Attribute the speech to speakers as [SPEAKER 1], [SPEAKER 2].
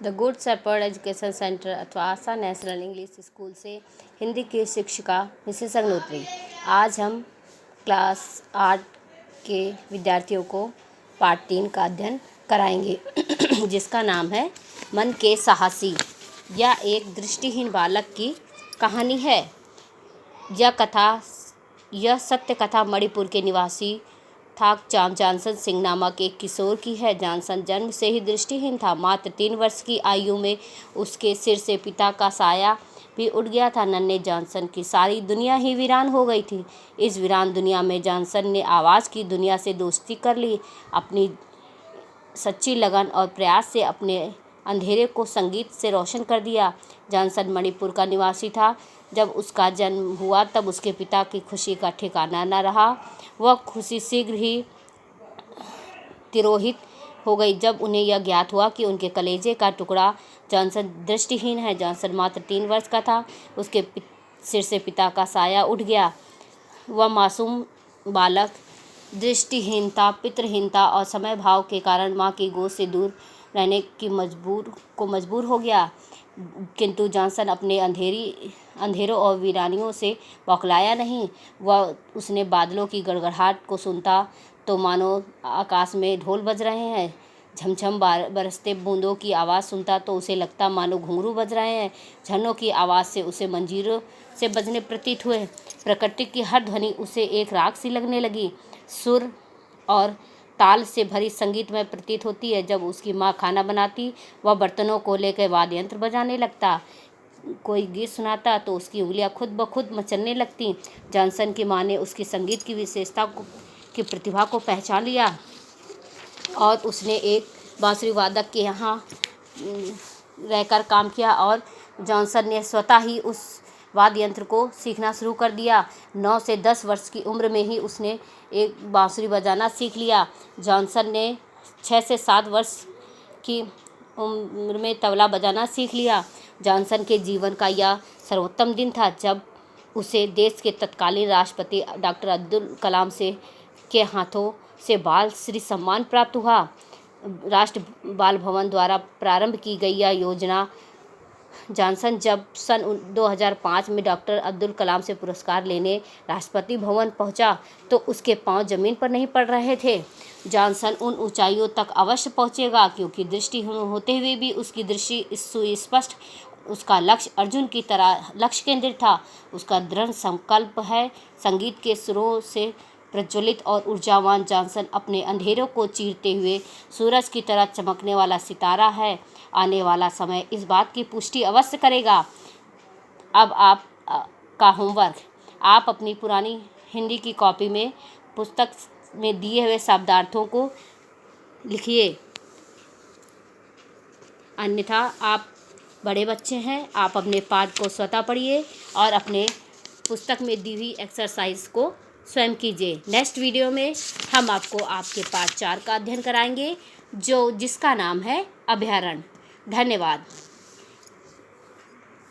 [SPEAKER 1] The Good Shepherd Education Centre अथवा Asha national English school से हिंदी की शिक्षिका मिसेस अग्निहोत्री। आज हम क्लास 8 के विद्यार्थियों को पाठ 3 का अध्ययन कराएंगे जिसका नाम है मन के साहसी। यह एक दृष्टिहीन बालक की कहानी है। यह सत्य कथा मणिपुर के निवासी थाकचाम जानसन सिंह नामक एक किशोर की है। जानसन जन्म से ही दृष्टिहीन था। मात्र 3 वर्ष की आयु में उसके सिर से पिता का साया भी उठ गया था। नन्हे जानसन की सारी दुनिया ही वीरान हो गई थी। इस वीरान दुनिया में जानसन ने आवाज़ की दुनिया से दोस्ती कर ली। अपनी सच्ची लगन और प्रयास से अपने अंधेरे को संगीत से रोशन कर दिया। जानसन मणिपुर का निवासी था। जब उसका जन्म हुआ तब उसके पिता की खुशी का ठिकाना न रहा। वह खुशी शीघ्र ही तिरोहित हो गई जब उन्हें यह ज्ञात हुआ कि उनके कलेजे का टुकड़ा जानसन दृष्टिहीन है। जानसन मात्र 3 वर्ष का था। उसके सिर से पिता का साया उठ गया। वह मासूम बालक दृष्टिहीनता, पितृहीनता और समय भाव के कारण माँ की गोद से दूर रहने की मजबूर हो गया। किंतु जानसन अपने अंधेरों और वीरानियों से बौखलाया नहीं। उसने बादलों की गड़गड़ाहट को सुनता तो मानो आकाश में ढोल बज रहे हैं। झमझम बरसते बूंदों की आवाज़ सुनता तो उसे लगता मानो घुंघरू बज रहे हैं। झरनों की आवाज़ से उसे मंजीरों से बजने प्रतीत हुए। प्रकृति की हर ध्वनि उसे एक राग सी लगने लगी। सुर और ताल से भरी संगीतमय प्रतीत होती है। जब उसकी माँ खाना बनाती, वह बर्तनों को लेकर वाद्य यंत्र बजाने लगता। कोई गीत सुनाता तो उसकी उंगलियां खुद ब खुद मचलने लगती। जानसन की माँ ने उसकी संगीत की विशेषता की प्रतिभा को पहचान लिया और उसने एक बांसुरी वादक के यहाँ रहकर काम किया और जानसन ने स्वतः ही उस वाद्य यंत्र को सीखना शुरू कर दिया। 9 से 10 वर्ष की उम्र में ही उसने एक बांसुरी बजाना सीख लिया। जानसन ने 6 से 7 वर्ष की उम्र में तबला बजाना सीख लिया। जानसन के जीवन का यह सर्वोत्तम दिन था जब उसे देश के तत्कालीन राष्ट्रपति डॉक्टर अब्दुल कलाम के हाथों से बाल श्री सम्मान प्राप्त हुआ। राष्ट्र बाल भवन द्वारा प्रारंभ की गई यह योजना जानसन जब सन 2005 में डॉक्टर अब्दुल कलाम से पुरस्कार लेने राष्ट्रपति भवन पहुंचा तो उसके पांव जमीन पर नहीं पड़ रहे थे। जानसन उन ऊंचाइयों तक अवश्य पहुंचेगा क्योंकि दृष्टिहीन होते हुए भी उसकी दृष्टि सुस्पष्ट। उसका लक्ष्य अर्जुन की तरह लक्ष्य केंद्रित था। उसका दृढ़ संकल्प है। संगीत के सुरों से प्रज्वलित और ऊर्जावान जानसन अपने अंधेरों को चीरते हुए सूरज की तरह चमकने वाला सितारा है। आने वाला समय इस बात की पुष्टि अवश्य करेगा। अब आप का होमवर्क, आप अपनी पुरानी हिंदी की कॉपी में पुस्तक में दिए हुए शब्दार्थों को लिखिए। अन्यथा आप बड़े बच्चे हैं, आप अपने पाठ को स्वतः पढ़िए और अपने पुस्तक में दी हुई एक्सरसाइज को स्वयं कीजिए। नेक्स्ट वीडियो में हम आपको आपके पाठ 4 का अध्ययन कराएंगे जिसका नाम है अभयारण्य। धन्यवाद।